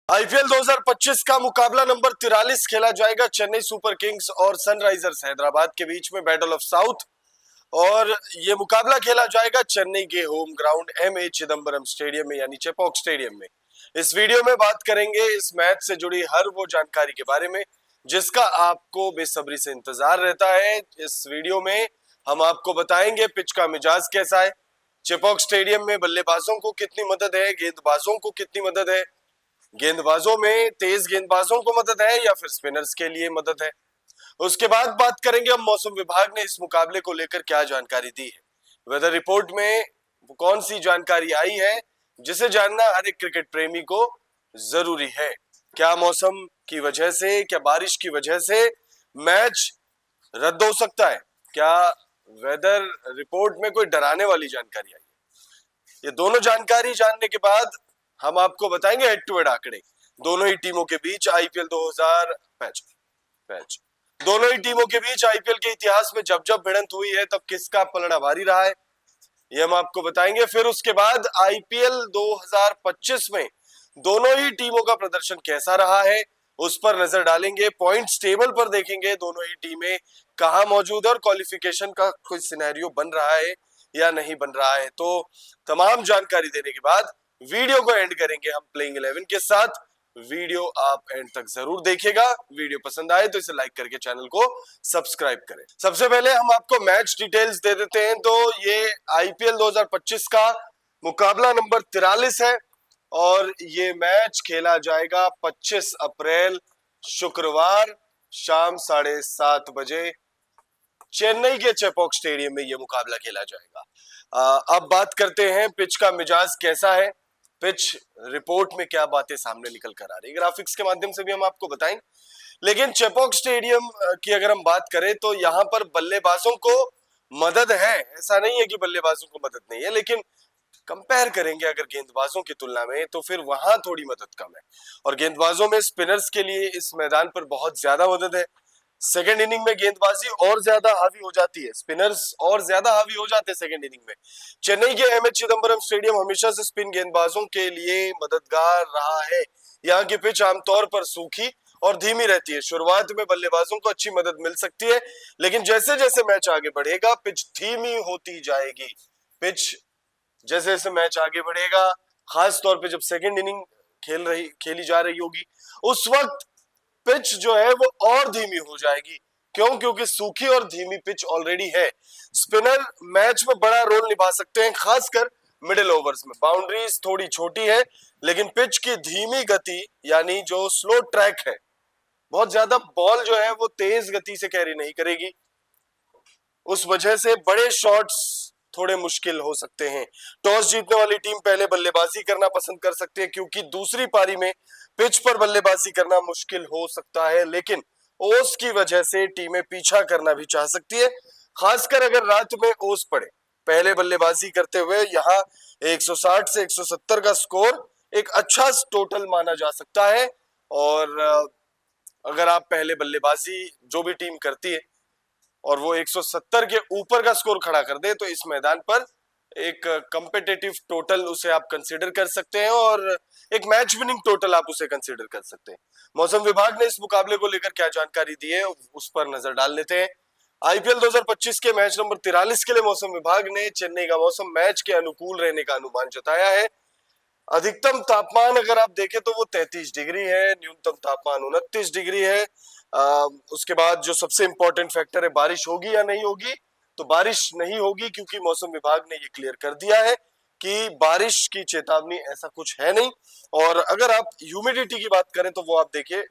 IPL 2025 का मुकाबला number 43 खेला जाएगा चेन्नई सुपर किंग्स और सनराइजर्स हैदराबाद के बीच में बैटल ऑफ साउथ। और ये मुकाबला खेला जाएगा चेन्नई के home ground M A Chidambaram stadium में यानी चेपॉक स्टेडियम में। इस वीडियो में बात करेंगे इस मैच से जुड़ी हर वो जानकारी के बारे में जिसका आपको बेसब्री से इंतजार रहता है। इस वीडियो में हम आपको बताएंगे पिच का मिजाज कैसा है, चेपॉक स्टेडियम में बल्लेबाजों को कितनी मदद है, गेंदबाजों को कितनी मदद है, गेंदबाजों में तेज गेंदबाजों को मदद है या फिर स्पिनर्स के लिए मदद है। उसके बाद बात करेंगे हम मौसम विभाग ने इस मुकाबले को लेकर क्या जानकारी दी है, वेदर रिपोर्ट में कौन सी जानकारी आई है जिसे जानना हर एक क्रिकेट प्रेमी को जरूरी है। क्या मौसम की वजह से, क्या बारिश की वजह से मैच रद्द हो सकता है, क्या वेदर रिपोर्ट में कोई डराने वाली जानकारी आई है। ये दोनों जानकारी जानने के बाद हम आपको बताएंगे हेड टू हेड आंकड़े दोनों ही टीमों के बीच आईपीएल 2025 दोनों ही टीमों के बीच आईपीएल के इतिहास में जब जब भिड़ंत हुई है तब किसका पलड़ा भारी रहा है, ये हम आपको बताएंगे। फिर उसके बाद आईपीएल 2025 में दोनों ही टीमों का प्रदर्शन कैसा रहा है उस पर नजर डालेंगे। पॉइंट्स टेबल पर देखेंगे दोनों ही टीमें कहां मौजूद है और क्वालिफिकेशन का कोई सिनेरियो बन रहा है या नहीं बन रहा है। तो तमाम जानकारी देने के बाद वीडियो को एंड करेंगे हम प्लेइंग 11 के साथ। वीडियो आप एंड तक जरूर देखिएगा, वीडियो पसंद आए तो इसे लाइक करके चैनल को सब्सक्राइब करें। सबसे पहले हम आपको मैच डिटेल्स दे देते हैं। तो ये आईपीएल 2025 का मुकाबला नंबर 43 है और ये मैच खेला जाएगा 25 अप्रैल शुक्रवार शाम 7:30 बजे चेन्नई के चेपॉक स्टेडियम में ये मुकाबला खेला जाएगा। अब बात करते हैं पिच का मिजाज कैसा है, पिच रिपोर्ट में क्या बातें सामने निकल कर आ रही है, ग्राफिक्स के माध्यम से भी हम आपको बताएं। लेकिन चेपॉक स्टेडियम की अगर हम बात करें तो यहाँ पर बल्लेबाजों को मदद है, ऐसा नहीं है कि बल्लेबाजों को मदद नहीं है, लेकिन कंपेयर करेंगे अगर गेंदबाजों की तुलना में तो फिर वहां थोड़ी मदद कम है। और गेंदबाजों में स्पिनर्स के लिए इस मैदान पर बहुत ज्यादा मदद है। सेकेंड इनिंग में गेंदबाजी और ज्यादा हावी हो जाती है, स्पिनर्स और ज्यादा हावी हो जाते हैं सेकेंड इनिंग में। चेन्नई के एम ए चिदम्बरम स्टेडियम हमेशा से स्पिन गेंदबाजों के लिए मददगार रहा है। यहाँ की पिच आमतौर पर सूखी और धीमी रहती है। शुरुआत में बल्लेबाजों को अच्छी मदद मिल सकती है, लेकिन जैसे जैसे मैच आगे बढ़ेगा पिच धीमी होती जाएगी। पिच जैसे जैसे मैच आगे बढ़ेगा, खास तौर पे जब सेकेंड इनिंग खेली जा रही होगी उस वक्त पिच जो है वो और धीमी हो जाएगी। क्यों? क्योंकि सूखी और धीमी पिच ऑलरेडी है। स्पिनर मैच में बड़ा रोल निभा सकते हैं, खासकर मिडिल ओवर्स में। बाउंड्रीज थोड़ी छोटी है लेकिन पिच की धीमी गति यानी जो स्लो ट्रैक है, बहुत ज्यादा बॉल जो है वो तेज गति से कैरी नहीं करेगी। उस वजह से बड़े शॉट्स थोड़े मुश्किल हो सकते हैं। टॉस जीतने वाली टीम पहले बल्लेबाजी करना पसंद कर सकती है क्योंकि दूसरी पारी में पिच पर बल्लेबाजी करना मुश्किल हो सकता है, लेकिन ओस की वजह से टीमें पीछा करना भी चाह सकती है, खासकर अगर रात में ओस पड़े। पहले बल्लेबाजी करते हुए यहाँ 160 से 170 का स्कोर एक अच्छा टोटल माना जा सकता है। और अगर आप पहले बल्लेबाजी जो भी टीम करती है और वो 170 के ऊपर का स्कोर खड़ा कर दे तो इस मैदान पर एक कम्पिटेटिव टोटल उसे आप कंसीडर कर सकते हैं और एक मैच विनिंग टोटल आप उसे कंसीडर कर सकते हैं। मौसम विभाग ने इस मुकाबले को लेकर क्या जानकारी दी है उस पर नजर डाल लेते हैं। आईपीएल 2025 के मैच नंबर 43 के लिए मौसम विभाग ने चेन्नई का मौसम मैच के अनुकूल रहने का अनुमान जताया है। अधिकतम तापमान अगर आप देखें तो वो 33 डिग्री है, न्यूनतम तापमान 29 डिग्री है। उसके बाद जो सबसे इंपॉर्टेंट फैक्टर है बारिश होगी या नहीं होगी, तो बारिश नहीं होगी क्योंकि मौसम विभाग ने ये क्लियर कर दिया है कि बारिश की चेतावनी ऐसा कुछ है नहीं। और अगर आप ह्यूमिडिटी की बात करें तो वो आप देखिए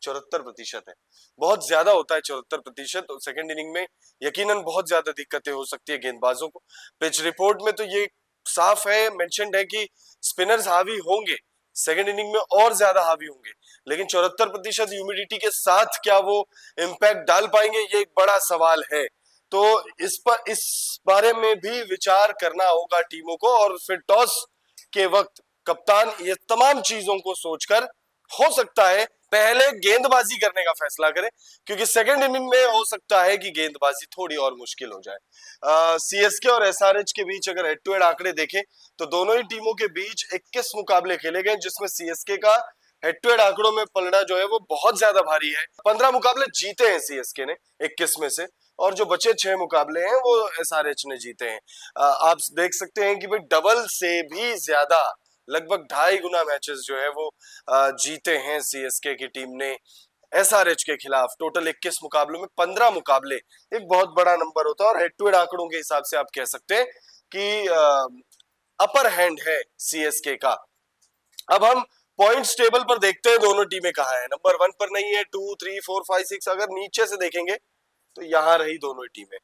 74% है, बहुत ज्यादा होता है 74%। सेकेंड इनिंग में यकीनन बहुत ज्यादा दिक्कतें हो सकती है गेंदबाजों को। पिच रिपोर्ट में तो ये साफ है, मेंशन्ड है कि स्पिनर्स हावी होंगे, सेकेंड इनिंग में और ज्यादा हावी होंगे, लेकिन 74% ह्यूमिडिटी के साथ क्या वो इम्पैक्ट डाल पाएंगे, ये एक बड़ा सवाल है। तो इस बारे में भी विचार करना होगा टीमों को और फिर टॉस के वक्त कप्तान ये तमाम चीजों को सोचकर हो सकता है पहले गेंदबाजी करने का फैसला करे, क्योंकि सेकेंड इनिंग में हो सकता है कि गेंदबाजी थोड़ी और मुश्किल हो जाए। सीएसके और एसआरएच के बीच अगर हेड टू हेड आंकड़े देखें तो दोनों ही टीमों के बीच 21 मुकाबले खेले गए जिसमें सीएसके का हेड टू हेड आंकड़ों में पलड़ा जो है वो बहुत ज्यादा भारी है। 15 मुकाबले जीते हैं सीएसके ने 21 में से, और जो बचे 6 मुकाबले हैं वो एसआरएच ने जीते हैं। आप देख सकते हैं कि भाई डबल से भी ज्यादा, लगभग 2.5 गुना मैचेस जो है वो जीते हैं सीएसके की टीम ने एसआरएच के खिलाफ। टोटल 21 मुकाबलों में 15 मुकाबले, एक बहुत बड़ा नंबर होता है, और हेड टू हेड आंकड़ों के हिसाब से आप कह सकते हैं कि अपर हैंड है सीएसके का। अब हम पॉइंट्स टेबल पर देखते हैं दोनों टीमें कहाँ है। नंबर 1 पर नहीं है, 2, 3, 4, 5, 6, अगर नीचे से देखेंगे तो यहाँ रही दोनों ही टीमें।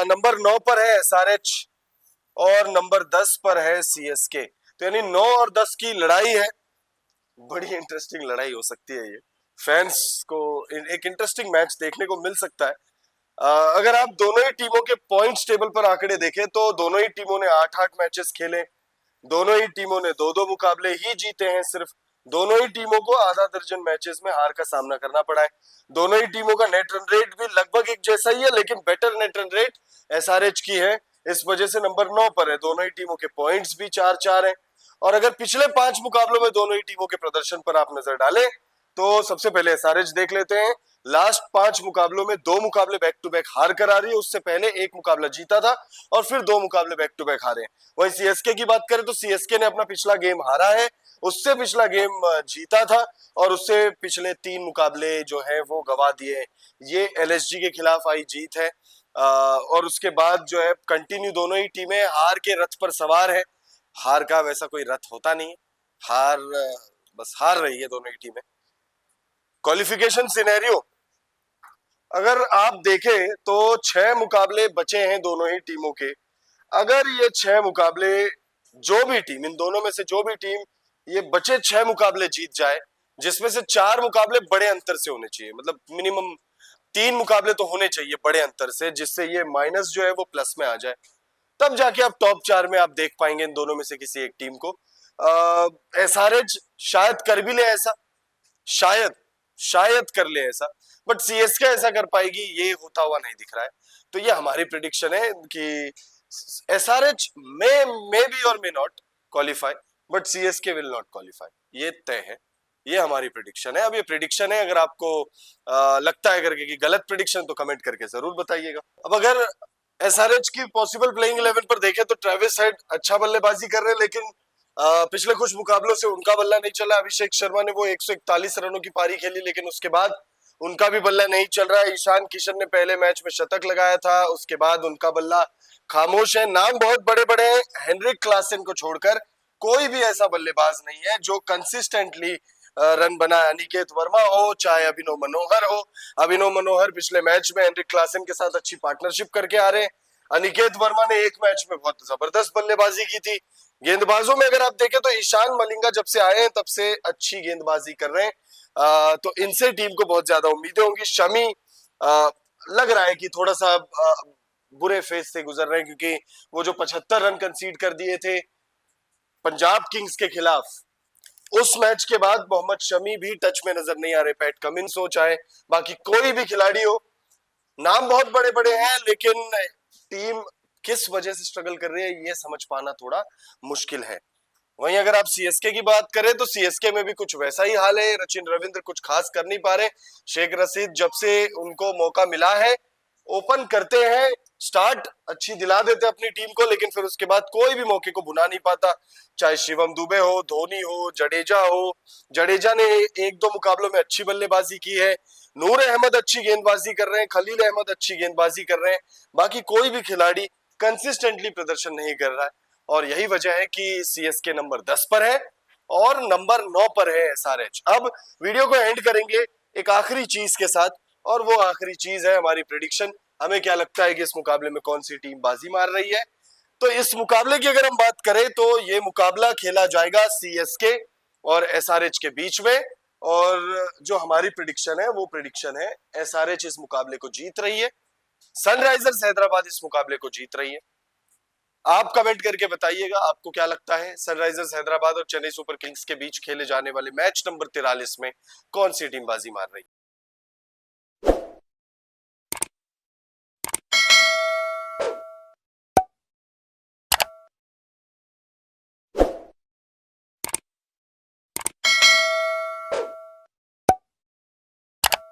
नंबर 9 पर है एसआरएच और नंबर 10 पर है सीएसके। तो यानी 9 और 10 की लड़ाई है। बड़ी इंटरेस्टिंग लड़ाई हो सकती है ये, फैंस को एक इंटरेस्टिंग मैच देखने को मिल सकता है। अगर आप दोनों ही टीमों के पॉइंट्स टेबल पर आंकड़े देखें तो दोनों ही टीमों ने 8-8 मैचेस खेले, दोनों ही टीमों ने 2-2 मुकाबले ही जीते हैं सिर्फ। दोनों ही टीमों को आधा दर्जन मैचेस में हार का सामना करना पड़ा है। दोनों ही टीमों का नेट रन रेट भी लगभग एक जैसा ही है, लेकिन better net run rate SRH की है, इस वजह से नंबर 9 पर है। दोनों ही टीमों के पॉइंट्स भी 4-4 हैं। और अगर पिछले 5 मुकाबलों में दोनों ही टीमों के प्रदर्शन पर आप नजर डालें तो सबसे पहले एसआरएच देख लेते हैं। लास्ट 5 मुकाबलों में 2 मुकाबले बैक टू बैक हार कर आ रही है, उससे पहले 1 मुकाबला जीता था और फिर 2 मुकाबले बैक टू बैक हारे। वहीं सीएसके की बात करें तो सीएसके ने अपना पिछला गेम हारा है, उससे पिछला गेम जीता था, और उससे पिछले 3 मुकाबले जो है वो गवा दिए। ये एलएसजी के खिलाफ आई जीत है। और उसके बाद जो है कंटिन्यू दोनों ही टीमें हार के रथ पर सवार है। हार का वैसा कोई रथ होता नहीं है, हार बस हार रही है दोनों ही टीमें। क्वालिफिकेशन सिनेरियो अगर आप देखें तो 6 मुकाबले बचे हैं दोनों ही टीमों के। अगर ये 6 मुकाबले, जो भी टीम, इन दोनों में से जो भी टीम ये बचे 6 मुकाबले जीत जाए, जिसमें से 4 मुकाबले बड़े अंतर से होने चाहिए, मतलब मिनिमम 3 मुकाबले तो होने चाहिए बड़े अंतर से, जिससे ये माइनस जो है वो प्लस में आ जाए, तब जाके आप टॉप 4 में आप देख पाएंगे इन दोनों में से किसी एक टीम को। एसआरएच शायद कर भी ले ऐसा, शायद शायद कर ले ऐसा, बट सीएसके ऐसा कर पाएगी ये होता हुआ नहीं दिख रहा है। तो ये हमारी प्रिडिक्शन है कि एसआरएच मे बी और may not qualify, but CSK will not qualify, ये तय है। ये हमारी प्रिडिक्शन है। अब ये प्रिडिक्शन है, अगर आपको लगता है करके कि गलत प्रिडिक्शन, तो कमेंट करके जरूर बताइएगा। अब अगर एसआरएच की पॉसिबल प्लेइंग 11 पर देखें तो ट्रेविस हेड अच्छा बल्लेबाजी कर रहे हैं, लेकिन पिछले कुछ मुकाबलों से उनका बल्ला नहीं चला। अभिषेक शर्मा ने वो 141 रनों की पारी खेली, लेकिन उसके बाद उनका भी बल्ला नहीं चल रहा है। ईशान किशन ने पहले मैच में शतक लगाया था, उसके बाद उनका बल्ला खामोश है। नाम बहुत बड़े बड़े हैं, हेनरिक क्लासन को छोड़कर कोई भी ऐसा बल्लेबाज नहीं है जो कंसिस्टेंटली रन बनाए। अनिकेत वर्मा हो चाहे अभिनव मनोहर हो, अभिनव मनोहर पिछले मैच में हेनरिक क्लासन के साथ अच्छी पार्टनरशिप करके आ रहे हैं। अनिकेत वर्मा ने एक मैच में बहुत जबरदस्त बल्लेबाजी की थी। गेंदबाजों में अगर आप देखें तो ईशान मलिंगा जब से आए हैं तब से अच्छी गेंदबाजी कर रहे हैं। तो इनसे टीम को बहुत ज्यादा उम्मीदें होंगी। शमी लग रहा है कि थोड़ा सा बुरे फेज से गुजर रहे हैं, क्योंकि वो जो 75 रन कंसीड कर दिए थे पंजाब किंग्स के खिलाफ, उस मैच के बाद मोहम्मद शमी भी टच में नजर नहीं आ रहे। पैट कमिंस हो चाहे बाकी कोई भी खिलाड़ी हो, नाम बहुत बड़े बड़े हैं, लेकिन टीम किस वजह से स्ट्रगल कर रही है ये समझ पाना थोड़ा मुश्किल है। वहीं अगर आप सीएसके की बात करें तो सीएसके में भी कुछ वैसा ही हाल है। रचिन रविंद्र कुछ खास कर नहीं पा रहे। शेख रशीद जब से उनको मौका मिला है ओपन करते हैं, स्टार्ट अच्छी दिला देते हैं अपनी टीम को, लेकिन फिर उसके बाद कोई भी मौके को भुना नहीं पाता। चाहे शिवम दुबे हो, धोनी हो, जडेजा हो। जडेजा ने 1-2 मुकाबलों में अच्छी बल्लेबाजी की है। नूर अहमद अच्छी गेंदबाजी कर रहे हैं, खलील अहमद अच्छी गेंदबाजी कर रहे हैं, बाकी कोई भी खिलाड़ी कंसिस्टेंटली प्रदर्शन नहीं कर रहा है। और यही वजह है कि सीएसके नंबर 10 पर है और नंबर 9 पर है एसआरएच। अब वीडियो को एंड करेंगे एक आखिरी चीज के साथ, और वो आखिरी चीज है हमारी प्रेडिक्शन। हमें क्या लगता है कि इस मुकाबले में कौन सी टीम बाजी मार रही है। तो इस मुकाबले की अगर हम बात करें तो ये मुकाबला खेला जाएगा सीएसके और एसआरएच के बीच में, और जो हमारी प्रेडिक्शन है वो प्रेडिक्शन है एसआरएच इस मुकाबले को जीत रही है, सनराइजर्स हैदराबाद इस मुकाबले को जीत रही है। आप कमेंट करके बताइएगा आपको क्या लगता है, सनराइजर्स हैदराबाद और चेन्नई सुपर किंग्स के बीच खेले जाने वाले मैच नंबर 43 में कौन सी टीम बाजी मार रही है।